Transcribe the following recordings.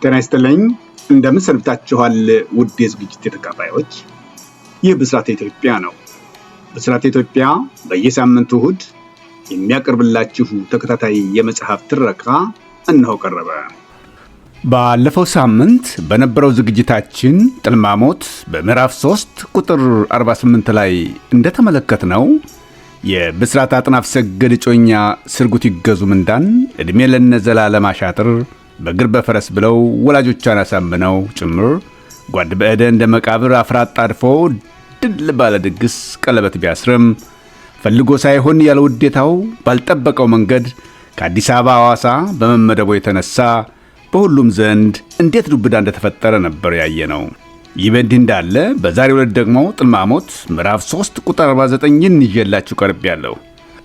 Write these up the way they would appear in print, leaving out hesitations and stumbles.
ጤና ይስጥልኝ እንደምን ሰንብታችኋል ውድ የዝግጅት ተከታታዮች። ይህ ብስራት ኢትዮጵያ ነው። ብስራት ኢትዮጵያ በየሳምንቱ እሁድ የሚያቀርብላችሁ ተከታታይ የመጽሐፍ ትረካ እነሆ ቀረበ። ባለፈው ሳምንት በነበረው ዝግጅታችን ጥልማሞት በምዕራፍ 3 ቁጥር 48 ላይ እንደተመለከትነው የብስራት አጥናፍ ሰገድ ጮኛ ስርጉት ይገዙ ምንዳን ዕድሜ ለነዘላለም አሻጥር በእግር በፈረስ ብለው ወላጆቿን አሳምነው ጭምር ጓድ በዕደ እንደ መቃብር አፍራት ጣድፎ ድል ባለ ድግስ ቀለበት ቢያስርም ፈልጎ ሳይሆን ያለ ውዴታው ባልጠበቀው መንገድ ከአዲስ አበባ ሐዋሳ በመመደቡ የተነሳ በሁሉም ዘንድ እንዴት ዱብዳ እንደተፈጠረ ነበር ያየነው። ይህ በእንዲህ እንዳለ በዛሬው ዕለት ደግሞ ጥልማሞት ምዕራፍ 3 ቁጥር 49ን ይዤላችሁ ቀርቤያለሁ።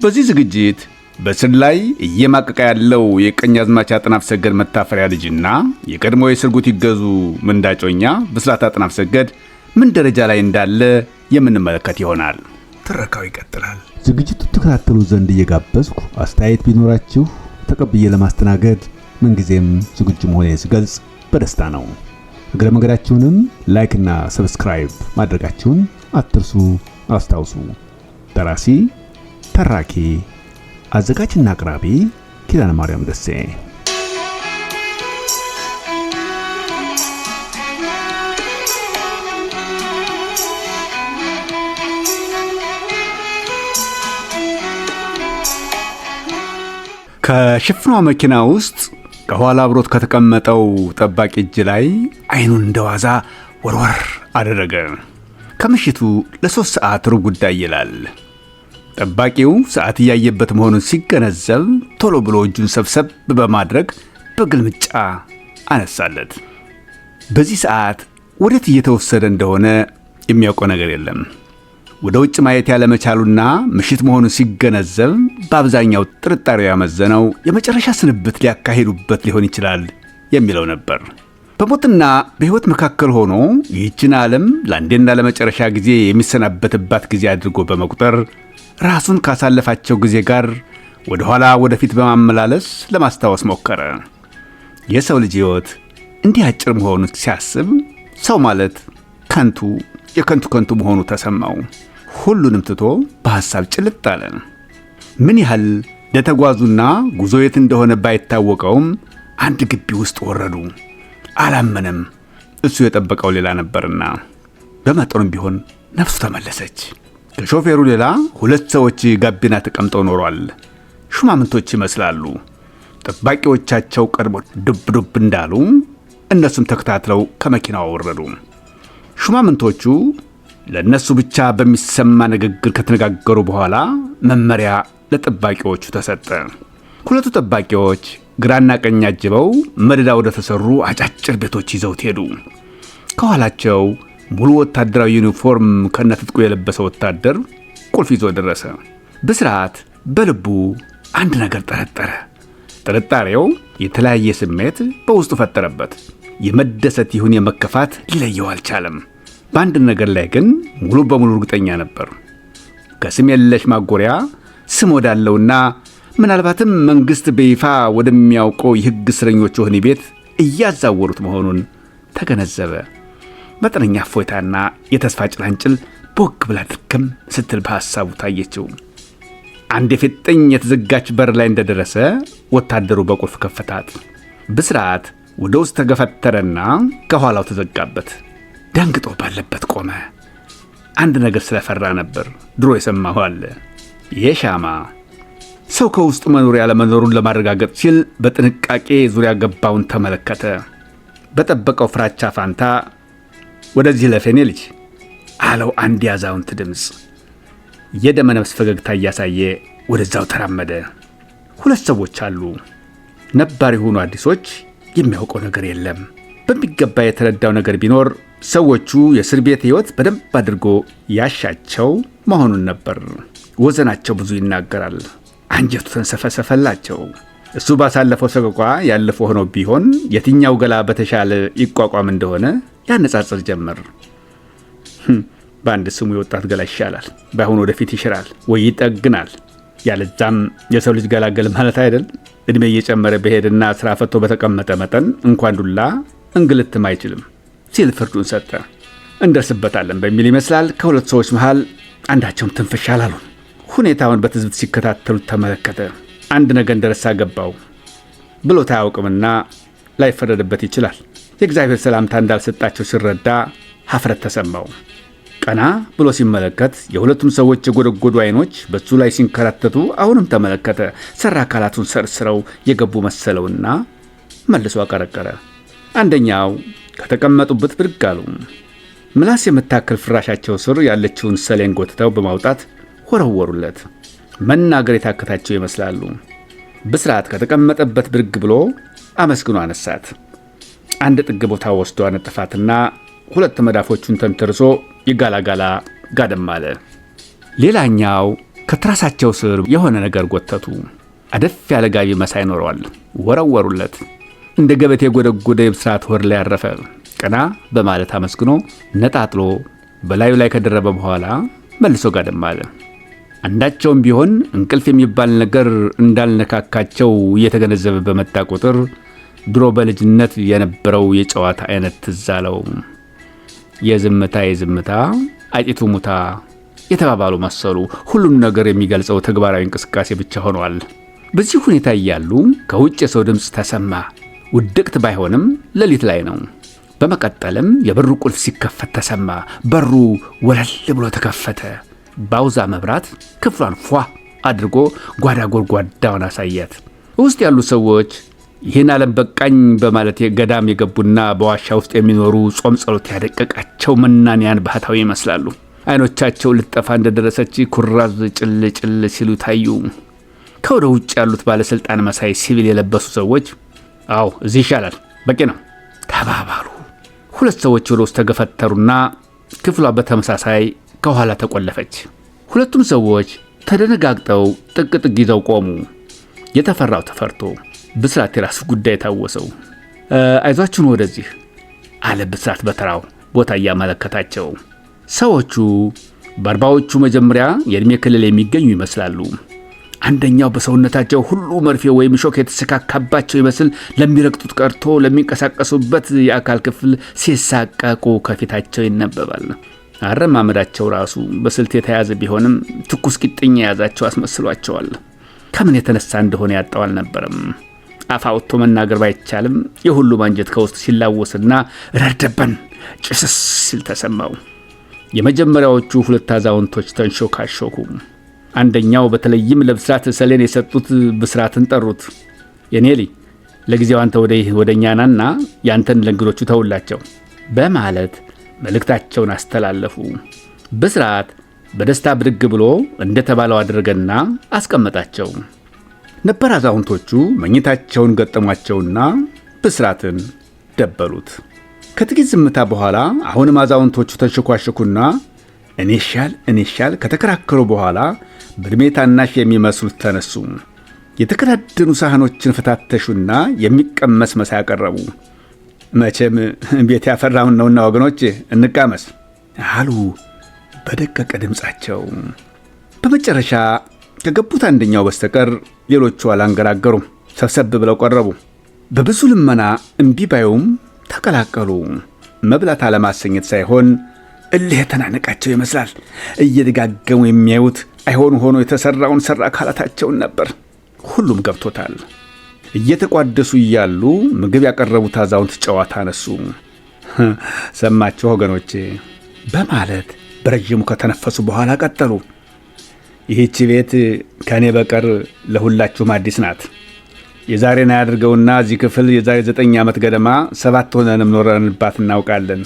በዚህ ዝግጅት በስር ላይ እየማቀቀ ያለው የቀኛዝማች አጥናፍ ሰገድ መታፈሪያ ልጅና የቀድሞ የስርጉት ይገዙ ምንዳጮኛ ብስራት አጥናፍ ሰገድ ምን ደረጃ ላይ እንዳለ የምንመለከት ይሆናል። ትረካው ይቀጥላል። ዝግጅቱ ተከታተሉ ዘንድ እየጋበዝኩ አስተያየት ቢኖራችሁ ተቀብዬ ለማስተናገድ ምንጊዜም ዝግጁ መሆኔን ስገልጽ በደስታ ነው። እግረ መንገዳችሁንም ላይክ እና ሰብስክራይብ ማድረጋችሁን አትርሱ፣ አስታውሱ። ደራሲ ተራኪ አዘጋጅና አቅራቢ ኪዳነ ማርያም ደሴ። ከሽፍኗ መኪና ውስጥ ከኋላ አብሮት ከተቀመጠው ጠባቂ እጅ ላይ አይኑን እንደዋዛ ወርወር አደረገ። ከምሽቱ ለ3 ሰዓት ሩብ ጉዳይ ይላል። ጠባቂው ሰዓት እያየበት መሆኑን ሲገነዘብ ቶሎ ብሎ እጁን ሰብሰብ በማድረግ በግልምጫ አነሳለት። በዚህ ሰዓት ወዴት እየተወሰደ እንደሆነ የሚያውቀው ነገር የለም። ወደ ውጭ ማየት ያለመቻሉና ምሽት መሆኑን ሲገነዘብ በአብዛኛው ጥርጣሬው ያመዘነው የመጨረሻ ስንብት ሊያካሂዱበት ሊሆን ይችላል የሚለው ነበር። በሞትና በሕይወት መካከል ሆኖ ይህችን ዓለም ለአንዴና ለመጨረሻ ጊዜ የሚሰናበትባት ጊዜ አድርጎ በመቁጠር ራሱን ካሳለፋቸው ጊዜ ጋር ወደ ኋላ ወደፊት በማመላለስ ለማስታወስ ሞከረ። የሰው ልጅ ሕይወት እንዲህ አጭር መሆኑን ሲያስብ ሰው ማለት የከንቱ መሆኑ ተሰማው። ሁሉንም ትቶ በሐሳብ ጭልጥ አለ። ምን ያህል ለተጓዙና ጉዞ የት እንደሆነ ባይታወቀውም አንድ ግቢ ውስጥ ወረዱ። አላመነም። እሱ የጠበቀው ሌላ ነበርና በመጠኑም ቢሆን ነፍሱ ተመለሰች። ከሾፌሩ ሌላ 2 ሰዎች ጋቢና ተቀምጠው ኖሯል። ሹማምንቶች ይመስላሉ። ጠባቂዎቻቸው ቀድሞ ዱብ እንዳሉ እነሱም ተከታትለው ከመኪናው ወረዱ። ሹማምንቶቹ ለነሱ ብቻ በሚሰማ ንግግር ከተነጋገሩ በኋላ መመሪያ ለጠባቂዎቹ ተሰጠ። 2 ጠባቂዎች ግራና ቀኝ አጅበው መደዳ ወደ ተሰሩ አጫጭር ቤቶች ይዘውት ሄዱ። ከኋላቸው ሙሉ ወታደራዊ ዩኒፎርም ከነትጥቁ የለበሰ ወታደር ቁልፍ ይዞ ደረሰ። ብስራት በልቡ አንድ ነገር ጠረጠረ። ጥርጣሬው የተለያየ ስሜት በውስጡ ፈጠረበት። የመደሰት ይሁን የመከፋት ሊለየው አልቻለም። በአንድ ነገር ላይ ግን ሙሉ በሙሉ እርግጠኛ ነበር። ከስም የለሽ ማጎሪያ ስም ወዳለውና ምናልባትም መንግሥት በይፋ ወደሚያውቀው የሕግ እስረኞች ወህኒ ቤት እያዛወሩት መሆኑን ተገነዘበ። መጠነኛ እፎይታና የተስፋ ጭላንጭል ቦግ ብላ ድርክም ስትል በሐሳቡ ታየችው። አንድ የፊጥኝ የተዘጋች በር ላይ እንደደረሰ ወታደሩ በቁልፍ ከፈታት። ብስራት ወደ ውስጥ ተገፈተረና ከኋላው ተዘጋበት። ደንግጦ ባለበት ቆመ። አንድ ነገር ስለፈራ ነበር። ድሮ የሰማው አለ። የሻማ ሰው ከውስጡ መኖር ያለመኖሩን ለማረጋገጥ ሲል በጥንቃቄ ዙሪያ ገባውን ተመለከተ። በጠበቀው ፍራቻ ፋንታ ወደዚህ ለፈኔ ልጅ አለው አንድ ያዛውንት ድምፅ። የደመ ነፍስ ፈገግታ እያሳየ ወደዛው ተራመደ። 2 ሰዎች አሉ። ነባር የሆኑ አዲሶች። የሚያውቀው ነገር የለም። በሚገባ የተረዳው ነገር ቢኖር ሰዎቹ የእስር ቤት ሕይወት በደንብ አድርጎ ያሻቸው መሆኑን ነበር። ወዘናቸው ብዙ ይናገራል። አንጀቱ ተንሰፈሰፈላቸው። እሱ ባሳለፈው ሰቆቃ ያለፈው ሆኖ ቢሆን የትኛው ገላ በተሻለ ይቋቋም እንደሆነ ያነጻጽር ጀመር። በአንድ ስሙ የወጣት ገላ ይሻላል፣ ባይሆን ወደፊት ይሽራል ወይ ይጠግናል። ያለዛም የሰው ልጅ ገላገል ማለት አይደል ዕድሜ እየጨመረ በሄድና ስራ ፈቶ በተቀመጠ መጠን እንኳን ዱላ እንግልትም አይችልም ሲል ፍርዱን ሰጠ። እንደርስበታለን በሚል ይመስላል ከሁለት ሰዎች መሃል አንዳቸውም ትንፍሽ አላሉም። ሁኔታውን በትዝብት ሲከታተሉት ተመለከተ። አንድ ነገር እንደረሳ ገባው። ብሎት አያውቅምና ላይፈረድበት ይችላል። የእግዚአብሔር ሰላምታ እንዳልሰጣቸው ሲረዳ ሀፍረት ተሰማው። ቀና ብሎ ሲመለከት የሁለቱም ሰዎች የጎደጎዱ አይኖች በሱ ላይ ሲንከራተቱ አሁንም ተመለከተ። ሰራ አካላቱን ሰርስረው የገቡ መሰለውና መልሶ አቀረቀረ። አንደኛው ከተቀመጡበት ብድግ አሉ። ምላስ የምታክል ፍራሻቸው ስር ያለችውን ሰሌን ጎትተው በማውጣት ወረወሩለት። መናገር የታከታቸው ይመስላሉ። ብስራት ከተቀመጠበት ብድግ ብሎ አመስግኖ አነሳት። አንድ ጥግ ቦታ ወስዶ አነጥፋትና ሁለት መዳፎቹን ተንተርሶ ይጋላጋላ ጋደም አለ። ሌላኛው ከትራሳቸው ስር የሆነ ነገር ጎተቱ። አደፍ ያለ ጋቢ መሳይ ኖረዋል። ወረወሩለት። እንደ ገበቴ የጎደጎደ የብስራት ወር ላይ ያረፈ። ቀና በማለት አመስግኖ ነጣጥሎ በላዩ ላይ ከደረበ በኋላ መልሶ ጋደም አለ። አንዳቸውም ቢሆን እንቅልፍ የሚባል ነገር እንዳልነካካቸው እየተገነዘበ በመጣ ቁጥር ድሮ በልጅነት የነበረው የጨዋታ አይነት ትዝ አለው። የዝምታ አይጢቱ ሙታ የተባባሉ መሰሉ። ሁሉም ነገር የሚገልጸው ተግባራዊ እንቅስቃሴ ብቻ ሆኗል። በዚህ ሁኔታ እያሉ ከውጭ የሰው ድምፅ ተሰማ። ውድቅት ባይሆንም ሌሊት ላይ ነው። በመቀጠልም የበሩ ቁልፍ ሲከፈት ተሰማ። በሩ ወለል ብሎ ተከፈተ። ባውዛ መብራት ክፍሏን ፏ አድርጎ ጓዳ ጎድጓዳውን አሳያት። ውስጥ ያሉ ሰዎች ይህን ዓለም በቃኝ በማለት ገዳም የገቡና በዋሻ ውስጥ የሚኖሩ ጾም ጸሎት ያደቀቃቸው መናንያን ባህታዊ ይመስላሉ። አይኖቻቸው ልጠፋ እንደደረሰች ኩራዝ ጭል ጭል ሲሉ ታዩ። ከወደ ውጭ ያሉት ባለስልጣን መሳይ ሲቪል የለበሱ ሰዎች አው እዚህ ይሻላል በቂ ነው ተባባሉ። ሁለት ሰዎች ወደ ውስጥ ተገፈተሩና ክፍሏ በተመሳሳይ ከኋላ ተቆለፈች። ሁለቱም ሰዎች ተደነጋግጠው ጥቅጥቅ ይዘው ቆሙ። የተፈራው ተፈርቶ ብስራት የራሱ ጉዳይ ታወሰው። አይዟችሁን ወደዚህ አለ ብስራት በተራው ቦታ እያመለከታቸው። ሰዎቹ በአርባዎቹ መጀመሪያ የእድሜ ክልል የሚገኙ ይመስላሉ። አንደኛው በሰውነታቸው ሁሉ መርፌ ወይም ሾክ የተሰካካባቸው ይመስል ለሚረግጡት ቀርቶ ለሚንቀሳቀሱበት የአካል ክፍል ሲሳቀቁ ከፊታቸው ይነበባል። አረማመዳቸው ራሱ በስልት የተያዘ ቢሆንም ትኩስ ቂጥኝ የያዛቸው አስመስሏቸዋል። ከምን የተነሳ እንደሆነ ያጣው አልነበረም። አፍ አውጥቶ መናገር ባይቻልም የሁሉም አንጀት ከውስጥ ሲላወስና ረደበን ጭስስ ሲል ተሰማው። የመጀመሪያዎቹ ሁለት አዛውንቶች ተንሾካሾኩ። አንደኛው በተለይም ለብስራት ሰሌን የሰጡት ብስራትን ጠሩት። የኔሊ ለጊዜው አንተ ወደኛ ናና ያንተን ለእንግዶቹ ተውላቸው በማለት መልእክታቸውን አስተላለፉ። ብስራት በደስታ ብድግ ብሎ እንደተባለው አድርገና አስቀመጣቸው። ነበር አዛውንቶቹ መኝታቸውን ገጠሟቸውና ብስራትን ደበሉት። ከጥቂት ዝምታ በኋላ አሁንም አዛውንቶቹ ተንሸኳሸኩና እኔ ሻል ከተከራከሩ በኋላ በዕድሜ ታናሽ የሚመስሉት ተነሱ። የተከዳደኑ ሳህኖችን ፈታተሹና የሚቀመስ መሳይ አቀረቡ። መቼም ቤት ያፈራውን ነውና ወገኖች እንቃመስ አሉ በደቀቀ ድምፃቸው። በመጨረሻ ከገቡት አንደኛው በስተቀር ሌሎቹ አላንገራገሩም። ሰብሰብ ብለው ቀረቡ። በብዙ ልመና እምቢ ባዩም ተቀላቀሉ። መብላት አለማሰኘት ሳይሆን እልህ የተናነቃቸው ይመስላል። እየደጋገሙ የሚያዩት አይሆኑ ሆኖ የተሰራውን ሰራ አካላታቸውን ነበር። ሁሉም ገብቶታል። እየተቋደሱ እያሉ ምግብ ያቀረቡት አዛውንት ጨዋታ አነሱ። ሰማችሁ ወገኖቼ በማለት በረጅሙ ከተነፈሱ በኋላ ቀጠሉ። ይህች ቤት ከኔ በቀር ለሁላችሁም አዲስ ናት። የዛሬን አያድርገውና እዚህ ክፍል የዛሬ 9 ዓመት ገደማ 7 ሆነንም ኖረንባት እናውቃለን።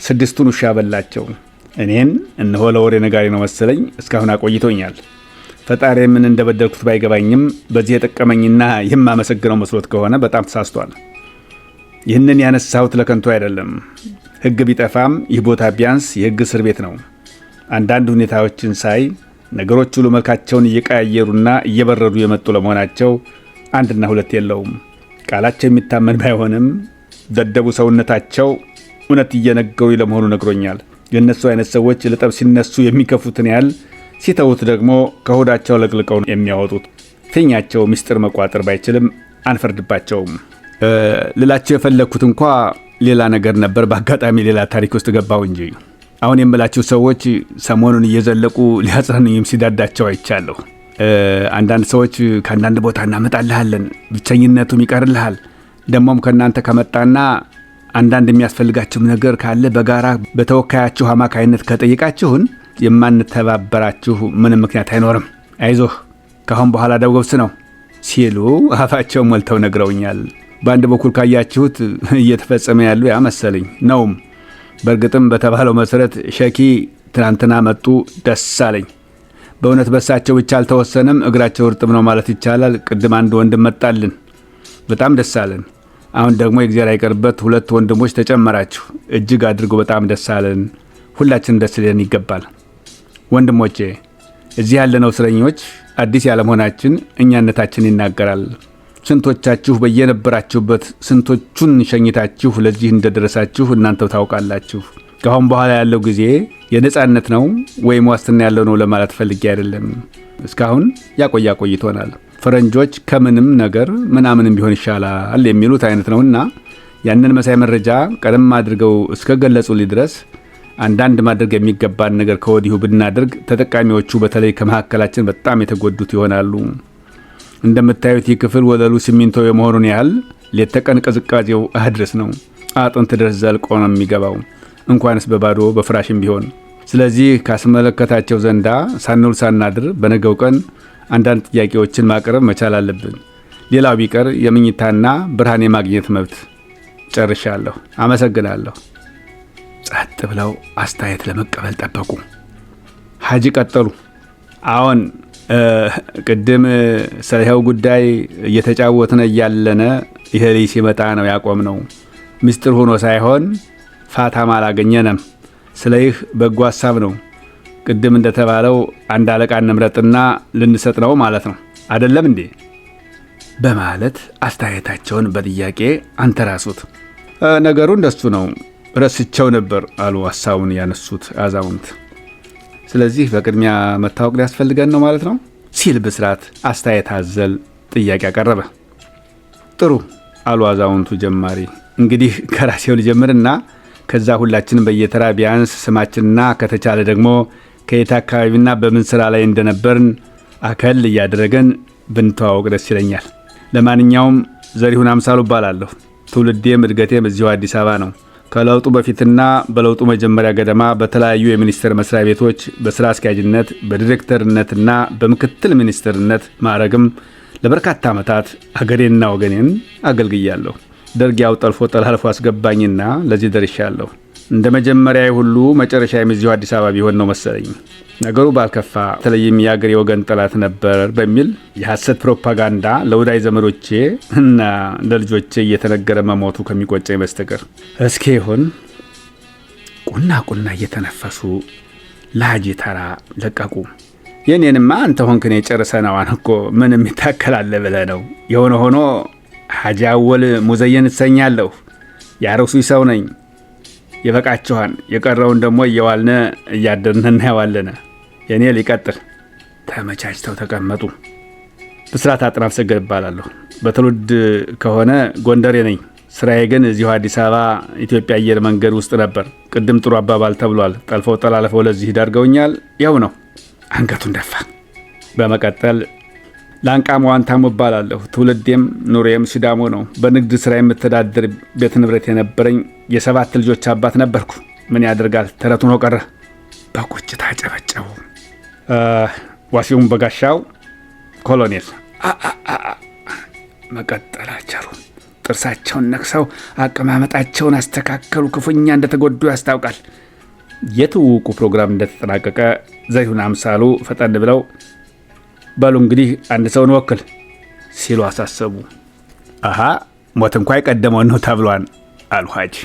6ቱን ውሻ በላቸው። እኔን እነሆ ለወሬ ነጋሪ ነው መሰለኝ እስካሁን አቆይቶኛል። ፈጣሪ ምን እንደበደልኩት ባይገባኝም በዚህ የጠቀመኝና የማመሰግነው መስሎት ከሆነ በጣም ተሳስቷል። ይህንን ያነሳሁት ለከንቱ አይደለም። ሕግ ቢጠፋም ይህ ቦታ ቢያንስ የሕግ እስር ቤት ነው። አንዳንድ ሁኔታዎችን ሳይ ነገሮች ሁሉ መልካቸውን እየቀያየሩና እየበረዱ የመጡ ለመሆናቸው አንድና ሁለት የለውም። ቃላቸው የሚታመን ባይሆንም ደደቡ ሰውነታቸው እውነት እየነገሩ ለመሆኑ ነግሮኛል። የእነሱ አይነት ሰዎች ለጠብ ሲነሱ የሚከፉትን ያህል ሲተውት ደግሞ ከሆዳቸው ለቅልቀው የሚያወጡት። ፊኛቸው ምስጢር መቋጠር ባይችልም አንፈርድባቸውም። ልላቸው የፈለግኩት እንኳ ሌላ ነገር ነበር። በአጋጣሚ ሌላ ታሪክ ውስጥ ገባው እንጂ አሁን የምላችሁ ሰዎች ሰሞኑን እየዘለቁ ሊያጽናኑኝም ሲዳዳቸው አይቻለሁ። አንዳንድ ሰዎች ከአንዳንድ ቦታ እናመጣልሃለን፣ ብቸኝነቱም ይቀርልሃል፣ ደሞም ከእናንተ ከመጣና አንዳንድ የሚያስፈልጋችሁም ነገር ካለ በጋራ በተወካያችሁ አማካይነት ከጠይቃችሁን የማንተባበራችሁ ምንም ምክንያት አይኖርም፣ አይዞህ ካሁን በኋላ ደውገብስ ነው ሲሉ አፋቸው ሞልተው ነግረውኛል። በአንድ በኩል ካያችሁት እየተፈጸመ ያሉ ያመሰለኝ ነውም። በእርግጥም በተባለው መሰረት ሸኪ ትናንትና መጡ፣ ደስ አለኝ። በእውነት በሳቸው ብቻ አልተወሰነም፣ እግራቸው እርጥብ ነው ማለት ይቻላል። ቅድም አንድ ወንድም መጣልን፣ በጣም ደስ አለን። አሁን ደግሞ የእግዚአብሔር አይቀርበት 2 ወንድሞች ተጨመራችሁ፣ እጅግ አድርጎ በጣም ደስ አለን። ሁላችን ደስ ሊለን ይገባል። ወንድሞቼ እዚህ ያለነው እስረኞች አዲስ ያለመሆናችን እኛነታችን ይናገራል። ስንቶቻችሁ በየነበራችሁበት ስንቶቹን ሸኝታችሁ ለዚህ እንደደረሳችሁ እናንተው ታውቃላችሁ። ከአሁን በኋላ ያለው ጊዜ የነጻነት ነው ወይም ዋስትና ያለው ነው ለማለት ፈልጌ አይደለም። እስካሁን ያቆይቶናል። ፈረንጆች ከምንም ነገር ምናምንም ቢሆን ይሻላል የሚሉት አይነት ነውና ያንን መሳይ መረጃ ቀደም አድርገው እስከ ገለጹልኝ ድረስ አንዳንድ ማድረግ የሚገባን ነገር ከወዲሁ ብናደርግ ተጠቃሚዎቹ በተለይ ከመካከላችን በጣም የተጎዱት ይሆናሉ። እንደምታዩት ይህ ክፍል ወለሉ ሲሚንቶ የመሆኑን ያህል ሌት ተቀን ቅዝቃዜው አድረስ ነው። አጥንት ድረስ ዘልቆ ነው የሚገባው፣ እንኳንስ በባዶ በፍራሽም ቢሆን። ስለዚህ ካስመለከታቸው ዘንዳ ሳንውል ሳናድር በነገው ቀን አንዳንድ ጥያቄዎችን ማቅረብ መቻል አለብን። ሌላው ቢቀር የምኝታና ብርሃን የማግኘት መብት። ጨርሻለሁ። አመሰግናለሁ። ጸጥ ብለው አስተያየት ለመቀበል ጠበቁ። ሀጂ ቀጠሉ። አሁን ቅድም ስለይኸው ጉዳይ እየተጫወትነ እያለነ ይሄ ልጅ ሲመጣ ነው ያቆምነው። ምስጢር ሆኖ ሳይሆን ፋታም አላገኘንም። ስለይህ በጎ ሀሳብ ነው። ቅድም እንደተባለው አንድ አለቃ እንምረጥና ልንሰጥ ነው ማለት ነው አይደለም እንዴ? በማለት አስተያየታቸውን በጥያቄ አንተራሱት። ነገሩ እንደሱ ነው፣ ረስቸው ነበር አሉ ሀሳቡን ያነሱት አዛውንት። ስለዚህ በቅድሚያ መታወቅ ሊያስፈልገን ነው ማለት ነው ሲል ብስራት አስተያየት አዘል ጥያቄ አቀረበ። ጥሩ አሉ አዛውንቱ ጀማሪ። እንግዲህ ከራሴው ልጀምርና ከዛ ሁላችንም በየተራ ቢያንስ ስማችንና ከተቻለ ደግሞ ከየት አካባቢና በምን ስራ ላይ እንደነበርን አከል እያደረገን ብንተዋወቅ ደስ ይለኛል። ለማንኛውም ዘሪሁን አምሳሉ እባላለሁ። ትውልዴም እድገቴም እዚሁ አዲስ አበባ ነው። ከለውጡ በፊትና በለውጡ መጀመሪያ ገደማ በተለያዩ የሚኒስቴር መስሪያ ቤቶች በስራ አስኪያጅነት፣ በዲሬክተርነትና በምክትል ሚኒስትርነት ማዕረግም ለበርካታ ዓመታት አገሬንና ወገኔን አገልግያለሁ። ደርግ ያው ጠልፎ ጠላልፎ አስገባኝና ለዚህ ደርሻለሁ። እንደ መጀመሪያ ሁሉ መጨረሻ የምዚሁ አዲስ አበባ ቢሆን ነው መሰለኝ። ነገሩ ባልከፋ በተለይም የአገሬ ወገን ጠላት ነበር በሚል የሐሰት ፕሮፓጋንዳ ለወዳጅ ዘመዶቼ እና ለልጆቼ እየተነገረ መሞቱ ከሚቆጨኝ በስተቀር። እስኪ ይሁን ቁና እየተነፈሱ ለሀጂ ተራ ለቀቁ። የኔንማ አንተ ሆንክኔ ጨርሰናዋን እኮ ምንም ይታከላል ብለህ ነው። የሆነ ሆኖ ሀጂ አወል ሙዘየን እሰኛለሁ። ያረሱ ሰው ነኝ። ይበቃችኋል። የቀረውን ደግሞ እየዋልነ እያደርነ እናየዋለነ። የኔ ሊቀጥል። ተመቻችተው ተቀመጡ። ብስራት አጥናፍ ሰገድ እባላለሁ። በትውልድ ከሆነ ጎንደሬ ነኝ። ስራዬ ግን እዚሁ አዲስ አበባ ኢትዮጵያ አየር መንገድ ውስጥ ነበር። ቅድም ጥሩ አባባል ተብሏል። ጠልፈው ጠላለፈው ለዚህ ዳርገውኛል። ያው ነው። አንገቱን ደፋ። በመቀጠል ላንቃሞ ዋንታሙ እባላለሁ። ትውልዴም ኑሬም ሲዳሞ ነው። በንግድ ስራ የምተዳደር ቤት ንብረት የነበረኝ የ7 ልጆች አባት ነበርኩ። ምን ያደርጋል ተረቱ ነው ቀረ። በቁጭት አጨበጨቡ። ዋሲውን በጋሻው ኮሎኔል መቀጠላቸሩ ጥርሳቸውን ነክሰው አቀማመጣቸውን አስተካከሉ። ክፉኛ እንደተጎዱ ያስታውቃል። የትውውቁ ፕሮግራም እንደተጠናቀቀ ዘሪሁን አምሳሉ ፈጠን ብለው በሉ እንግዲህ አንድ ሰውን ወክል ሲሉ አሳሰቡ። ሞት እንኳ የቀደመው ነው ተብሏን አሉ ሀጂ።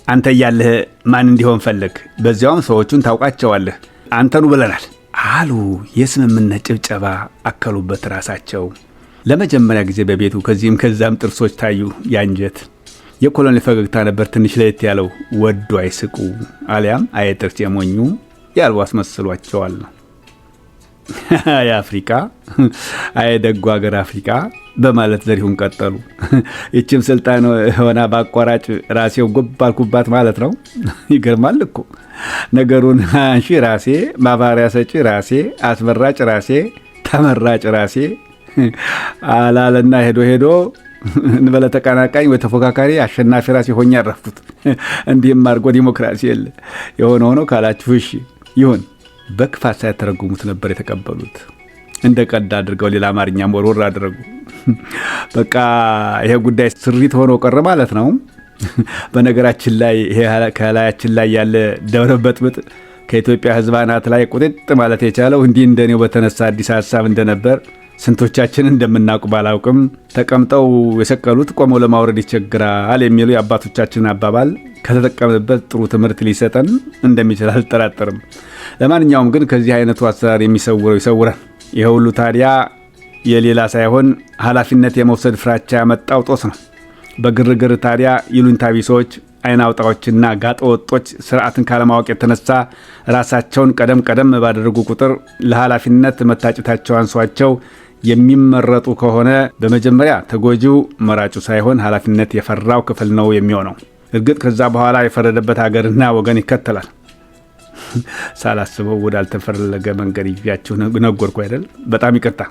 አንተ እያለህ ማን እንዲሆን ፈለግ? በዚያውም ሰዎቹን ታውቃቸዋለህ። አንተኑ ብለናል አሉ። የስምምነት ጭብጨባ አከሉበት ራሳቸው። ለመጀመሪያ ጊዜ በቤቱ ከዚህም ከዛም ጥርሶች ታዩ። ያንጀት የኮሎኔል ፈገግታ ነበር ትንሽ ለየት ያለው። ወዱ አይስቁ አሊያም አየጥርስ የሞኙ ያሉ አስመስሏቸዋል። የአፍሪካ ደጉ ሀገር አፍሪካ በማለት ዘሪሁን ቀጠሉ። ይችም ስልጣን ሆና በአቋራጭ ራሴው ጎባልኩባት ማለት ነው። ይገርማል እኮ ነገሩን። አንሺ ራሴ፣ ማባሪያ ሰጪ ራሴ፣ አስመራጭ ራሴ፣ ተመራጭ ራሴ አላለና ሄዶ እንበለ ተቀናቃኝ ወይ ተፎካካሪ አሸናፊ ራሴ ሆኜ ያረፍኩት። እንዲህም አድርጎ ዲሞክራሲ የለ። የሆነ ሆኖ ካላችሁ እሺ ይሁን። በክፋት ሳይተረጉሙት ነበር የተቀበሉት። እንደ ቀልድ አድርገው ሌላ አማርኛም ወርወር አደረጉ። በቃ ይሄ ጉዳይ ስሪት ሆኖ ቀረ ማለት ነው። በነገራችን ላይ ይሄ ከላያችን ላይ ያለ ደብረ በጥብጥ ከኢትዮጵያ ሕዝብ አናት ላይ ቁጥጥ ማለት የቻለው እንዲህ እንደኔው በተነሳ አዲስ ሀሳብ እንደነበር ስንቶቻችን እንደምናውቅ ባላውቅም ተቀምጠው የሰቀሉት ቆመው ለማውረድ ይቸግራል የሚለው የአባቶቻችን አባባል ከተጠቀምንበት ጥሩ ትምህርት ሊሰጠን እንደሚችል አልጠራጠርም። ለማንኛውም ግን ከዚህ አይነቱ አሰራር የሚሰውረው ይሰውረን። ይህ ሁሉ ታዲያ የሌላ ሳይሆን ኃላፊነት የመውሰድ ፍራቻ ያመጣው ጦስ ነው። በግርግር ታዲያ ይሉኝታ ቢሶች፣ አይን አውጣዎችና ጋጠ ወጦች ስርዓትን ካለማወቅ የተነሳ ራሳቸውን ቀደም ባደረጉ ቁጥር ለኃላፊነት መታጨታቸው አንሷቸው የሚመረጡ ከሆነ በመጀመሪያ ተጎጂው መራጩ ሳይሆን ኃላፊነት የፈራው ክፍል ነው የሚሆነው። እርግጥ ከዛ በኋላ የፈረደበት ሀገርና ወገን ይከተላል። ሳላስበው ወዳልተፈለገ መንገድ ይዣችሁ ነገርኩ አይደል? በጣም ይቅርታ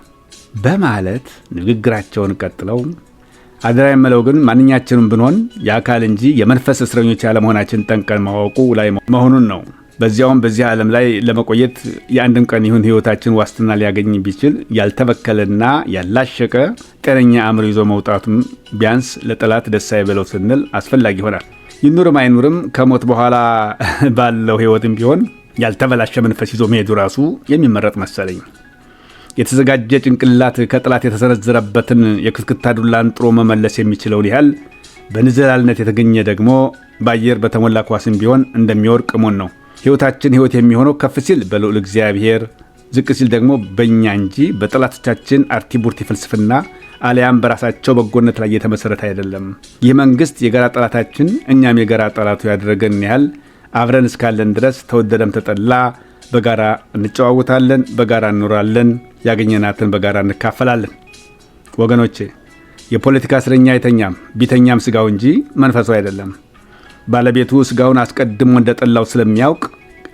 በማለት ንግግራቸውን ቀጥለው አደራ የምለው ግን ማንኛችንም ብንሆን የአካል እንጂ የመንፈስ እስረኞች ያለመሆናችን ጠንቀን ማወቁ ላይ መሆኑን ነው። በዚያውም በዚህ ዓለም ላይ ለመቆየት የአንድም ቀን ይሁን ሕይወታችን ዋስትና ሊያገኝ ቢችል ያልተበከለና ያላሸቀ ጤነኛ አእምሮ ይዞ መውጣቱም ቢያንስ ለጠላት ደስ አይበለው ስንል አስፈላጊ ይሆናል። ይኑርም አይኑርም ከሞት በኋላ ባለው ሕይወትም ቢሆን ያልተበላሸ መንፈስ ይዞ መሄዱ ራሱ የሚመረጥ መሰለኝ። የተዘጋጀ ጭንቅላት ከጠላት የተሰነዘረበትን የክትክታ ዱላን ጥሮ መመለስ የሚችለውን ያህል በንዝላልነት የተገኘ ደግሞ በአየር በተሞላ ኳስም ቢሆን እንደሚወርቅ እሙን ነው። ሕይወታችን ሕይወት የሚሆነው ከፍ ሲል በልዑል እግዚአብሔር፣ ዝቅ ሲል ደግሞ በእኛ እንጂ በጠላቶቻችን አርቲቡርቲ ፍልስፍና አሊያም በራሳቸው በጎነት ላይ የተመሰረተ አይደለም። ይህ መንግስት የጋራ ጠላታችን እኛም የጋራ ጠላቱ ያደረገን ያህል አብረን እስካለን ድረስ ተወደደም ተጠላ በጋራ እንጨዋወታለን፣ በጋራ እንኖራለን፣ ያገኘናትን በጋራ እንካፈላለን። ወገኖቼ የፖለቲካ እስረኛ አይተኛም፣ ቢተኛም ስጋው እንጂ መንፈሱ አይደለም። ባለቤቱ ስጋውን አስቀድሞ እንደጠላው ስለሚያውቅ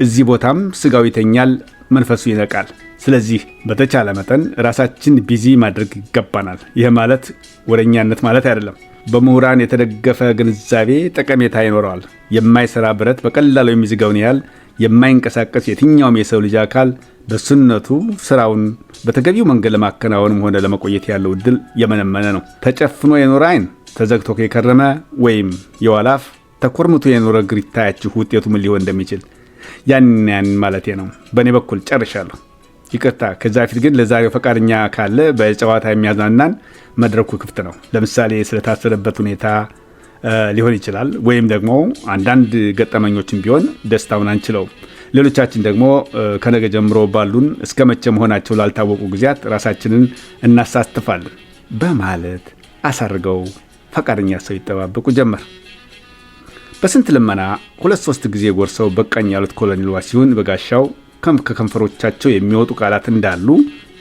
እዚህ ቦታም ስጋው ይተኛል፣ መንፈሱ ይነቃል። ስለዚህ በተቻለ መጠን ራሳችን ቢዚ ማድረግ ይገባናል። ይህ ማለት ወረኛነት ማለት አይደለም። በምሁራን የተደገፈ ግንዛቤ ጠቀሜታ ይኖረዋል። የማይሰራ ብረት በቀላሉ የሚዝጋውን ያህል የማይንቀሳቀስ የትኛውም የሰው ልጅ አካል በሱነቱ ስራውን በተገቢው መንገድ ለማከናወንም ሆነ ለመቆየት ያለው እድል የመነመነ ነው። ተጨፍኖ የኖረ አይን ተዘግቶ የከረመ ወይም የዋላፍ ተኮርምቶ የኖረ እግር ይታያችሁ ውጤቱ ምን ሊሆን እንደሚችል ያን ማለቴ ነው። በእኔ በኩል ጨርሻለሁ። ይቅርታ። ከዛ ፊት ግን ለዛሬው ፈቃደኛ ካለ በጨዋታ የሚያዝናናን መድረኩ ክፍት ነው። ለምሳሌ ስለታሰረበት ሁኔታ ሊሆን ይችላል፣ ወይም ደግሞ አንዳንድ ገጠመኞችን ቢሆን ደስታውን አንችለው። ሌሎቻችን ደግሞ ከነገ ጀምሮ ባሉን እስከ መቼ መሆናቸው ላልታወቁ ጊዜያት ራሳችንን እናሳትፋለን በማለት አሳርገው ፈቃደኛ ሰው ይጠባበቁ ጀመር። በስንት ልመና 2-3 ጊዜ ጎርሰው በቃኝ ያሉት ኮሎኔል ዋሲሁን በጋሻው ከከንፈሮቻቸው የሚወጡ ቃላት እንዳሉ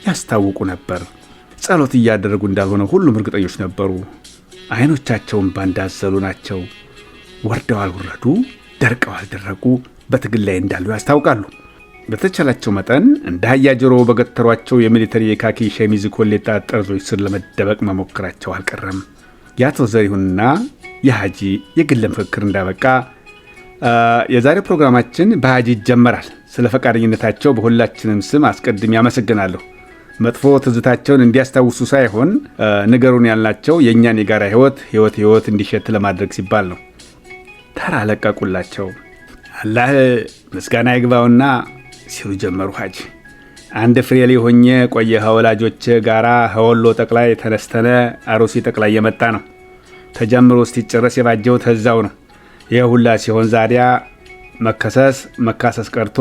ያስታውቁ ነበር። ጸሎት እያደረጉ እንዳልሆነ ሁሉም እርግጠኞች ነበሩ። አይኖቻቸውን ባንዳዘሉ ናቸው። ወርደው አልወረዱ፣ ደርቀው አልደረቁ፣ በትግል ላይ እንዳሉ ያስታውቃሉ። በተቻላቸው መጠን እንደ አህያ ጆሮ በገተሯቸው የሚሊተሪ የካኪ ሸሚዝ ኮሌታ ጠርዞች ስር ለመደበቅ መሞከራቸው አልቀረም። የአቶ ዘሪሁንና የሀጂ የግል ምክክር እንዳበቃ የዛሬው ፕሮግራማችን በሀጂ ይጀመራል። ስለ ፈቃደኝነታቸው በሁላችንም ስም አስቀድሜ ያመሰግናለሁ። መጥፎ ትዝታቸውን እንዲያስታውሱ ሳይሆን ንገሩን ያልናቸው የእኛን የጋራ ህይወት እንዲሸት ለማድረግ ሲባል ነው። ተራ ለቀቁላቸው። አላህ ምስጋና ይግባውና ሲሉ ጀመሩ ሀጂ። አንድ ፍሬ ላይ ሆኜ ቆየ ከወላጆች ጋራ ከወሎ ጠቅላይ ተነስተነ አሩሲ ጠቅላይ የመጣ ነው። ተጀምሮ እስኪጨረስ የባጀው ተዛው ነው። ይህ ሁላ ሲሆን ዛዲያ መካሰስ ቀርቶ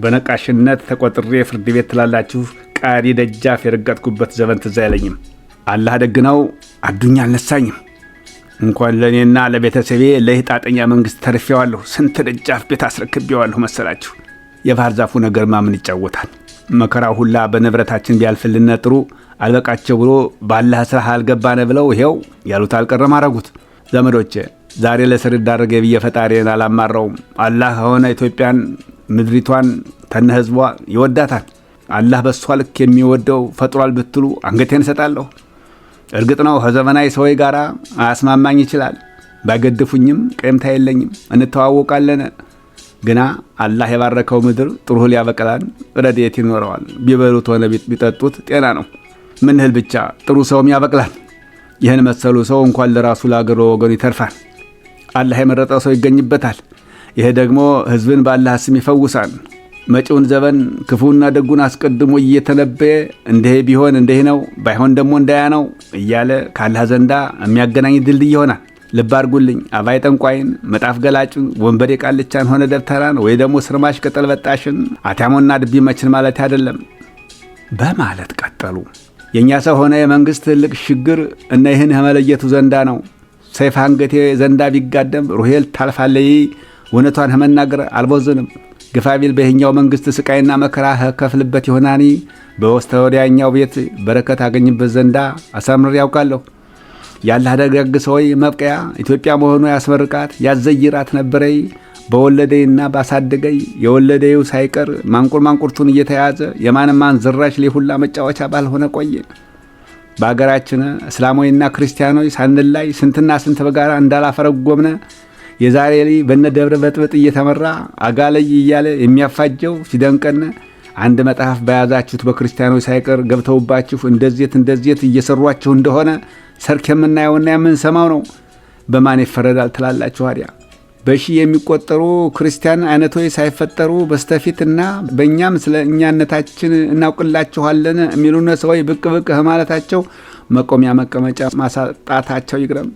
በነቃሽነት ተቆጥሬ ፍርድ ቤት ትላላችሁ ቃሪ ደጃፍ የረገጥኩበት ዘመን ትዝ አይለኝም። አላህ ደግነው አዱኛ አልነሳኝም። እንኳን ለእኔና ለቤተሰቤ ለህጣጠኛ መንግስት ተርፌዋለሁ። ስንት ደጃፍ ቤት አስረክቤዋለሁ መሰላችሁ። የባህር ዛፉ ነገር ማምን ይጫወታል። መከራው ሁላ በንብረታችን ቢያልፍልን ጥሩ አልበቃቸው ብሎ ባላህ ስራ አልገባነ ብለው ይሄው ያሉት አልቀረም አረጉት። ዘመዶቼ ዛሬ ለስር ዳረገ ብዬ ፈጣሪን አላማረውም። አላህ ሆነ ኢትዮጵያን ምድሪቷን ተነ ህዝቧ ይወዳታል። አላህ በሷ ልክ የሚወደው ፈጥሯል ብትሉ አንገቴን እሰጣለሁ። እርግጥ ነው ከዘመናዊ ሰዎች ጋር አያስማማኝ ይችላል። ባይገድፉኝም ቀምታ የለኝም፣ እንተዋወቃለን። ግና አላህ የባረከው ምድር ጥሩ እህል ያበቅላል፣ ረድኤት ይኖረዋል። ቢበሉት ሆነ ቢጠጡት ጤና ነው። ምን እህል ብቻ ጥሩ ሰውም ያበቅላል። ይህን መሰሉ ሰው እንኳን ለራሱ ለአገሩ ወገኑ ይተርፋል። አላህ የመረጠው ሰው ይገኝበታል። ይሄ ደግሞ ህዝብን በአላህ ስም ይፈውሳል። መጪውን ዘመን ክፉና ደጉን አስቀድሞ እየተነበየ እንዲህ ቢሆን እንዲህ ነው፣ ባይሆን ደግሞ እንዳያ ነው እያለ ካላህ ዘንዳ የሚያገናኝ ድልድይ ይሆናል። ልብ አድርጉልኝ። አባይ ጠንቋይን፣ መጣፍ ገላጭን፣ ወንበዴ ቃልቻን ሆነ ደብተራን ወይ ደግሞ ስርማሽ ቅጠል በጣሽን አታሞና ድቢ መችን ማለት አይደለም በማለት ቀጠሉ። የእኛ ሰው ሆነ የመንግስት ትልቅ ችግር እና ይህን መለየቱ ዘንዳ ነው። ሰይፍ አንገቴ ዘንዳ ቢጋደም ሩሄል ታልፋለይ እውነቷን መናገር አልቦዝንም። ግፋቢል በይህኛው መንግስት ስቃይና መከራ ከፍልበት ይሆናኒ በወስተ ወዲያኛው ቤት በረከት አገኝበት ዘንዳ አሳምር ያውቃለሁ። ያላህ ደጋግ ሰውይ መብቀያ ኢትዮጵያ መሆኑ ያስመርቃት ያዘይራት ነበረይ በወለደይና ባሳደገይ የወለደዩ ሳይቀር ማንቁርቱን እየተያዘ የማንማን ዝራሽ ሊሁላ መጫወቻ ባልሆነ ቆየ። በአገራችን እስላማዊና ክርስቲያኖች ሳንላይ ስንትና ስንት በጋራ እንዳላፈረጎምነ የዛሬ ላይ በነ ደብረ በጥብጥ እየተመራ አጋለይ እያለ የሚያፋጀው ሲደንቀን አንድ መጽሐፍ በያዛችሁት በክርስቲያኖች ሳይቀር ገብተውባችሁ እንደዚህ እየሰሯችሁ እንደሆነ ሰርክ የምናየውና የምንሰማው ነው። በማን ይፈረዳል ትላላችሁ? ታዲያ በሺ የሚቆጠሩ ክርስቲያን አይነቶች ሳይፈጠሩ በስተፊትና በእኛም ስለ እኛነታችን እናውቅላችኋለን የሚሉነ ሰዎች ብቅ ማለታቸው መቆሚያ መቀመጫ ማሳጣታቸው ይግረም።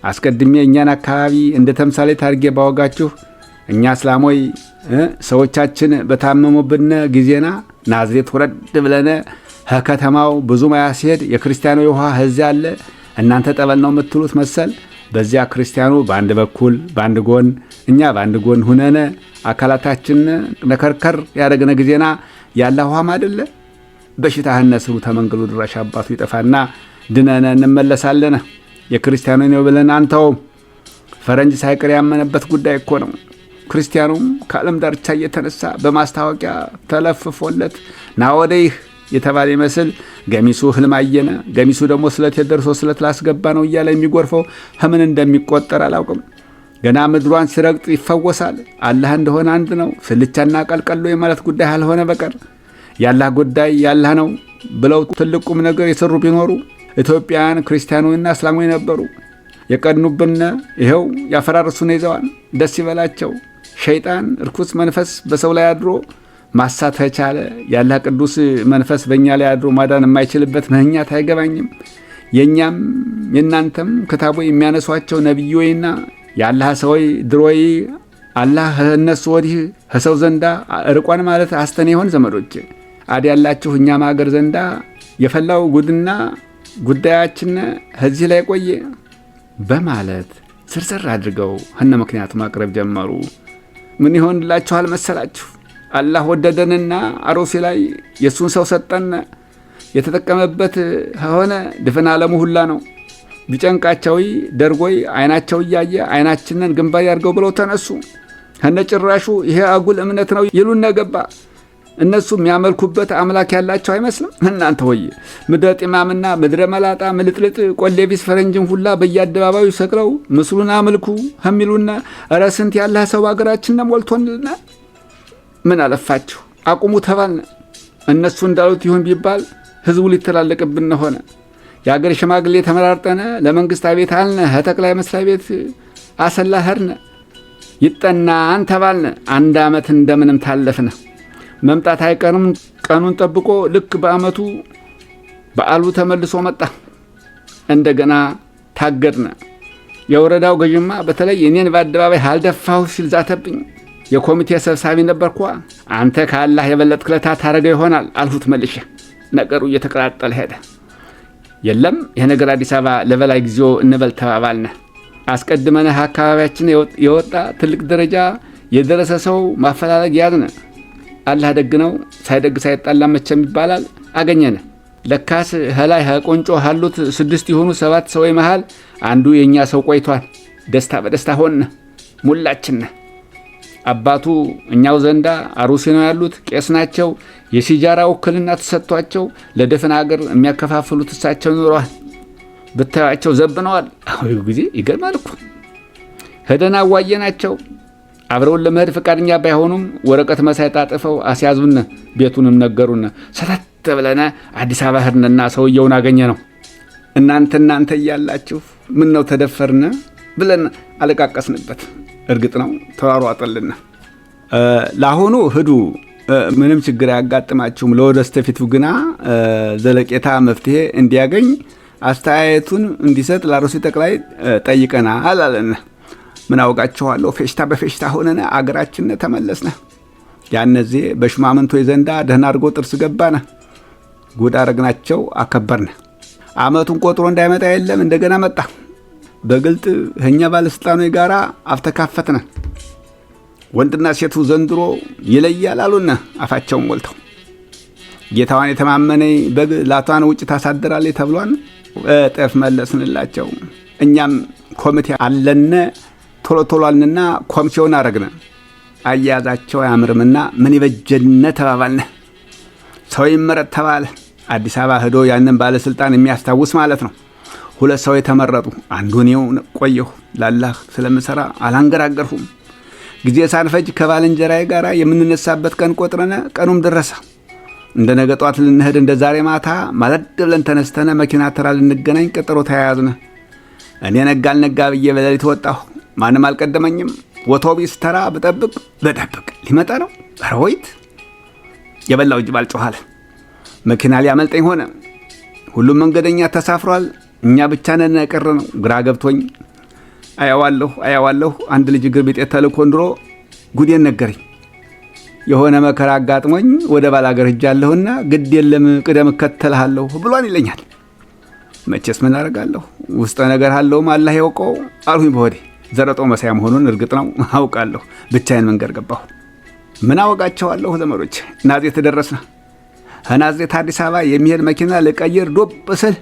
አስቀድሜ እኛን አካባቢ እንደ ተምሳሌ ታርጌ ባወጋችሁ እኛ እስላሞይ ሰዎቻችን በታመሙብን ጊዜና ናዝሬት ወረድ ብለነ ከተማው ብዙ ማያስሄድ የክርስቲያኑ ውሃ ህዝ ያለ እናንተ ጠበል ነው የምትሉት መሰል በዚያ ክርስቲያኑ በአንድ በኩል በአንድ ጎን እኛ በአንድ ጎን ሁነነ አካላታችን ነከርከር ያደረገነ ጊዜና ያለ ውሃም አይደለ በሽታህነ ስሩ ተመንገሉ ድራሽ አባቱ ይጠፋና ድነነ እንመለሳለን። የክርስቲያኑ ነው ብለን አንተው ፈረንጅ ሳይቀር ያመነበት ጉዳይ እኮ ነው። ክርስቲያኑም ከዓለም ዳርቻ እየተነሳ በማስታወቂያ ተለፍፎለት ናወደይህ የተባለ ይመስል ገሚሱ ህልም አየነ፣ ገሚሱ ደግሞ ስለት የደርሶ ስለት ላስገባ ነው እያለ የሚጎርፈው ምን እንደሚቆጠር አላውቅም። ገና ምድሯን ሲረግጥ ይፈወሳል። አላህ እንደሆነ አንድ ነው። ስልቻና ቀልቀሎ የማለት ጉዳይ አልሆነ በቀር ያላህ ጉዳይ ያላህ ነው ብለው ትልቁም ነገር የሰሩ ቢኖሩ ኢትዮጵያን ክርስቲያኑና እስላሙ ነበሩ። የቀኑብን ይሄው ያፈራርሱን ይዘዋል። ደስ ይበላቸው። ሸይጣን እርኩስ መንፈስ በሰው ላይ አድሮ ማሳት ተቻለ። ያላህ ቅዱስ መንፈስ በእኛ ላይ አድሮ ማዳን የማይችልበት ምክንያት አይገባኝም። የኛም የናንተም ክታቦ የሚያነሷቸው ነብዮይና ያላህ ሰውይ ድሮይ አላህ እነሱ ወዲህ ከሰው ዘንዳ ርቋን ማለት አስተኔ ይሆን ዘመዶች አዲ ያላችሁ እኛም ሀገር ዘንዳ የፈላው ጉድና ጉዳያችን እዚህ ላይ ቆየ በማለት ስርሰር አድርገው እነ ምክንያቱ ማቅረብ ጀመሩ። ምን ይሆንላችኋል መሰላችሁ? አላህ ወደደንና አሮሴ ላይ የሱን ሰው ሰጠን። የተጠቀመበት ሆነ ድፍን ዓለሙ ሁላ ነው። ቢጨንቃቸው ደርጎይ አይናቸው እያየ አይናችንን ግንባር ያርገው ብለው ተነሱ። ከነጭራሹ ይሄ አጉል እምነት ነው ይሉን ነገባ። እነሱ የሚያመልኩበት አምላክ ያላቸው አይመስልም። እናንተ ሆይ ምድረ ጢማምና ምድረ መላጣ ምልጥልጥ ቆሌቢስ ፈረንጅን ሁላ በየአደባባዩ ሰቅለው ምስሉን አምልኩ የሚሉና ኧረ ስንት ያላህ ሰው አገራችን ሞልቶንልና ምን አለፋችሁ አቁሙ ተባልነ። እነሱ እንዳሉት ይሁን ቢባል ህዝቡ ሊተላለቅብን ሆነ። የአገር ሽማግሌ ተመራርጠነ ለመንግስት አቤት አልነ። ጠቅላይ መስሪያ ቤት አሰላ ሄድነ። ይጠናን ተባልነ። አንድ ዓመት እንደምንም ታለፍነ። መምጣት አይቀርም ቀኑን ጠብቆ ልክ በአመቱ በዓሉ ተመልሶ መጣ። እንደገና ታገድነ። የወረዳው ገዥማ በተለይ እኔን በአደባባይ አልደፋሁ ሲል ዛተብኝ። የኮሚቴ ሰብሳቢ ነበርኳ። አንተ ካላህ የበለጥክ ለታ ታረገው ይሆናል አልሁት መልሼ። ነገሩ እየተቀጣጠለ ሄደ። የለም ይሄ ነገር አዲስ አበባ ለበላይ ጊዜው እንበል ተባባልነ። አስቀድመን አካባቢያችን የወጣ ትልቅ ደረጃ የደረሰ ሰው ማፈላለግ ያዝነ። አላህ ደግ ነው፣ ሳይደግ ሳይጣላ መቼም ይባላል። አገኘነ ለካስ ሀላይ ቆንጮ ሀሉት 6 ይሆኑ 7 ሰው መሃል አንዱ የኛ ሰው ቆይቷል። ደስታ በደስታ ሆነ ሙላችን። አባቱ እኛው ዘንዳ አሩሲ ነው ያሉት፣ ቄስ ናቸው። የሲጃራ ውክልና ተሰጥቷቸው ለደፍን ሀገር የሚያከፋፍሉት እሳቸው ኖረዋል። ብታያቸው ዘብነዋል። አሁን ጊዜ ይገርማል እኮ። ሄደን አዋየናቸው። አብረውን ለመሄድ ፈቃደኛ ባይሆኑም ወረቀት መሳይ ጣጥፈው አስያዙን። ቤቱንም ነገሩን። ሰተት ብለና አዲስ አበባ ሄድንና ሰውየውን አገኘ ነው። እናንተ እያላችሁ ምን ነው ተደፈርነ ብለን አለቃቀስንበት። እርግጥ ነው ተሯሯጠልና ለአሁኑ ሂዱ፣ ምንም ችግር አያጋጥማችሁም። ለወደስተፊቱ ግና ዘለቄታ መፍትሄ እንዲያገኝ አስተያየቱን እንዲሰጥ ለአሩሲ ጠቅላይ ጠይቀናል አለን። ምን አውቃችኋለሁ፣ ፌሽታ በፌሽታ ሆነነ አገራችን ተመለስነ። ያነዚህ በሽማምንቶ ዘንዳ ደህና አድርጎ ጥርስ ገባነ። ጉድ አረግናቸው፣ አከበርነ። አመቱን ቆጥሮ እንዳይመጣ የለም እንደገና መጣ። በግልጥ እኛ ባለስልጣኖች ጋራ አፍተካፈትነ። ወንድና ሴቱ ዘንድሮ ይለያል አሉነ አፋቸውን ሞልተው። ጌታዋን የተማመነ በግ ላቷን ውጭ ታሳድራለች ተብሏን እጥፍ መለስንላቸው። እኛም ኮሚቴ አለነ ቶሎ አልንና ኮሚቴውን አረግነ። አያያዛቸው አያምርምና ምን ይበጀነ ተባባልነ። ሰው ይመረጥ ተባለ። አዲስ አበባ ሄዶ ያንን ባለስልጣን የሚያስታውስ ማለት ነው። 2 ሰው የተመረጡ። አንዱኔው ቆየሁ። ላላህ ስለምሰራ አላንገራገርሁም። ጊዜ ሳንፈጅ ከባልንጀራዬ ጋር የምንነሳበት ቀን ቆጥረነ። ቀኑም ደረሰ። እንደ ነገ ጧት ልንሄድ እንደ ዛሬ ማታ ማለድ ብለን ተነስተነ መኪና ተራ ልንገናኝ ቀጠሮ ተያያዝነ። እኔ ነጋ ብዬ በሌሊት ወጣሁ። ማንም አልቀደመኝም። ወቶቢስ ተራ በደብቅ ሊመጣ ነው። ሮይት የበላው ጅብ አልጮኋለ። መኪና ሊያመልጠኝ ሆነ። ሁሉም መንገደኛ ተሳፍሯል። እኛ ብቻ ነን የቀረነው። ግራ ገብቶኝ አያዋለሁ። አንድ ልጅ እግር ቢጤ ተልኮ እንድሮ ጉዴን ነገረኝ። የሆነ መከራ አጋጥሞኝ ወደ ባላገር ሄጃለሁና ግድ የለም ቅደም እከተልሃለሁ ብሏን ይለኛል። መቼስ ምን አደርጋለሁ፣ ውስጠ ነገር አለውም አላህ ያውቀው አልሁኝ በሆዴ። ዘረጦ መሳያ መሆኑን እርግጥ ነው አውቃለሁ። ብቻዬን መንገድ ገባሁ። ምን አወቃቸዋለሁ ዘመዶች። ናዝሬት ተደረስነ። ከናዝሬት አዲስ አበባ የሚሄድ መኪና ልቀይር ዶብ ስል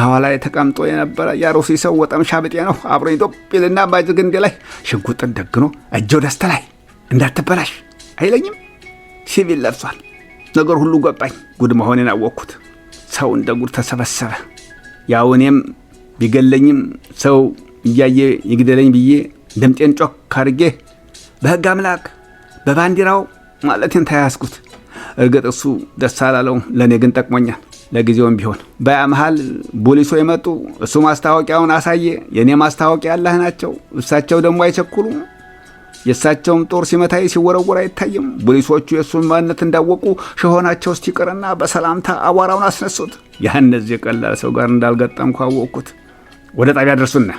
ኋላ ተቀምጦ የነበረ የአሩሲ ሰው ወጠምሻ ብጤ ነው። አብሮኝ ዶብ ይልና ባጅግንዴ ላይ ሽጉጥን ደግኖ እጀው ደስተ ላይ እንዳትበላሽ አይለኝም። ሲቪል ለብሷል። ነገር ሁሉ ገባኝ። ጉድ መሆኔን አወቅኩት። ሰው እንደ ጉድ ተሰበሰበ። ያው እኔም ቢገለኝም ሰው እያየ ይግደለኝ ብዬ ድምጤን ጮክ አድርጌ በሕግ አምላክ በባንዲራው ማለቴን ተያያዝኩት። እርግጥ እሱ ደስ አላለው፣ ለእኔ ግን ጠቅሞኛል። ለጊዜውም ቢሆን በያ መሃል ፖሊሶ የመጡ። እሱ ማስታወቂያውን አሳየ። የእኔ ማስታወቂያ ያላህ ናቸው። እሳቸው ደግሞ አይቸኩሉ። የእሳቸውም ጦር ሲመታይ ሲወረወር አይታይም። ፖሊሶቹ የእሱን ማንነት እንዳወቁ ሸሆናቸው እስቲቀርና በሰላምታ አቧራውን አስነሱት። ያነዚህ ቀላል ሰው ጋር እንዳልገጠምኩ አወቅኩት። ወደ ጣቢያ ደርሱና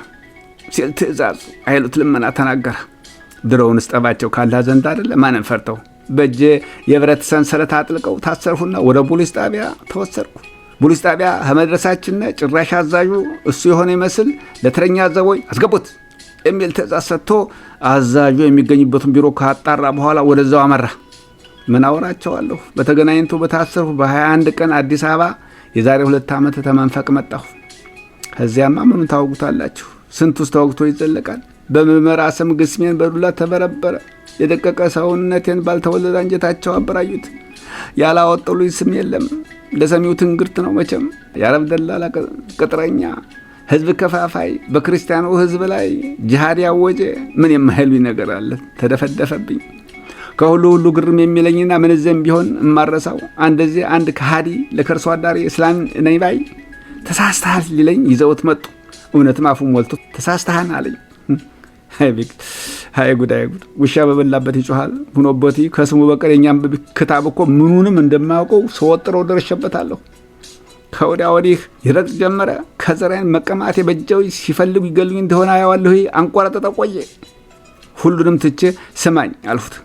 ሲል ትእዛዝ አይሉት ልመና ተናገረ። ድሮውን ስጠባቸው ካላ ዘንድ አይደለ ማንን ፈርተው በእጄ የብረት ሰንሰለት አጥልቀው ታሰርሁና ወደ ፖሊስ ጣቢያ ተወሰድኩ። ፖሊስ ጣቢያ ከመድረሳችን ጭራሽ አዛዡ እሱ የሆነ ይመስል ለተረኛ ዘቦይ አስገቡት የሚል ትእዛዝ ሰጥቶ አዛዡ የሚገኝበትን ቢሮ ካጣራ በኋላ ወደዛው አመራ። ምን አወራቸዋለሁ። በተገናኝቶ በታሰርሁ በ21 ቀን አዲስ አበባ የዛሬ 2 ዓመት ተመንፈቅ መጣሁ። ከዚያማ ምኑን ታወጉታላችሁ። ስንቱስ ተወግቶ ይዘለቃል። በምርመራ ስም ግስሜን በዱላ ተበረበረ። የደቀቀ ሰውነቴን ባልተወለደ አንጀታቸው አበራዩት። ያላወጣሉኝ ስም የለም። ለሰሚው ትንግርት ነው መቼም። የአረብ ደላላ ቅጥረኛ፣ ህዝብ ከፋፋይ፣ በክርስቲያኑ ህዝብ ላይ ጂሃድ ያወጀ ምን የማይሉኝ ነገር አለ። ተደፈደፈብኝ። ከሁሉ ግርም የሚለኝና ምንዘም ቢሆን እማረሳው አንድ ከሃዲ ለከርሶ አዳሪ እስላም ነኝ ባይ ተሳስተሃል ሊለኝ ይዘውት መጡ። እውነትም አፉ ሞልቶ ተሳስተሃል አለኝ። ሃይ ጉድ ውሻ በበላበት ይጮሃል ሁኖበት ከስሙ በቀር የኛም ክታብ እኮ ምኑንም እንደማያውቀው ሰወጥረው ደረሸበታለሁ። ከወዲያ ወዲህ ይረጥ ጀመረ። ከዘራዬን መቀማቴ በጀው ሲፈልጉ ይገሉኝ እንደሆነ አያዋለሁ። አንቆራጠጠ ቆየ። ሁሉንም ትቼ ስማኝ አልሁት።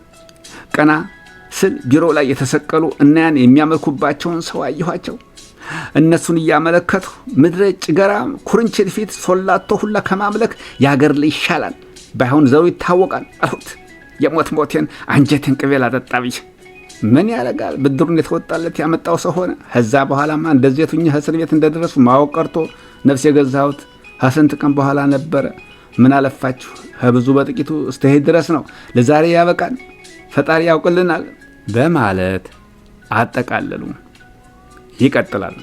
ቀና ስል ቢሮ ላይ የተሰቀሉ እና ያን የሚያመልኩባቸውን ሰው አየኋቸው። እነሱን እያመለከቱ ምድረ ጭገራ ኩርንችት ፊት ሶላቶ ሁላ ከማምለክ ያገር ላይ ይሻላል፣ ባይሆን ዘሩ ይታወቃል አልሁት። የሞት ሞቴን አንጀቴን ቅቤል አጠጣብኝ። ምን ያደርጋል ብድሩን የተወጣለት ያመጣው ሰው ሆነ። ከዛ በኋላማ እንደዚህ የቱኛ እስር ቤት እንደደረሱ ማወቅ ቀርቶ ነፍስ የገዛሁት ከስንት ቀን በኋላ ነበረ። ምን አለፋችሁ ከብዙ በጥቂቱ እስተሄድ ድረስ ነው። ለዛሬ ያበቃል፣ ፈጣሪ ያውቅልናል በማለት አጠቃለሉ። ይቀጥላል።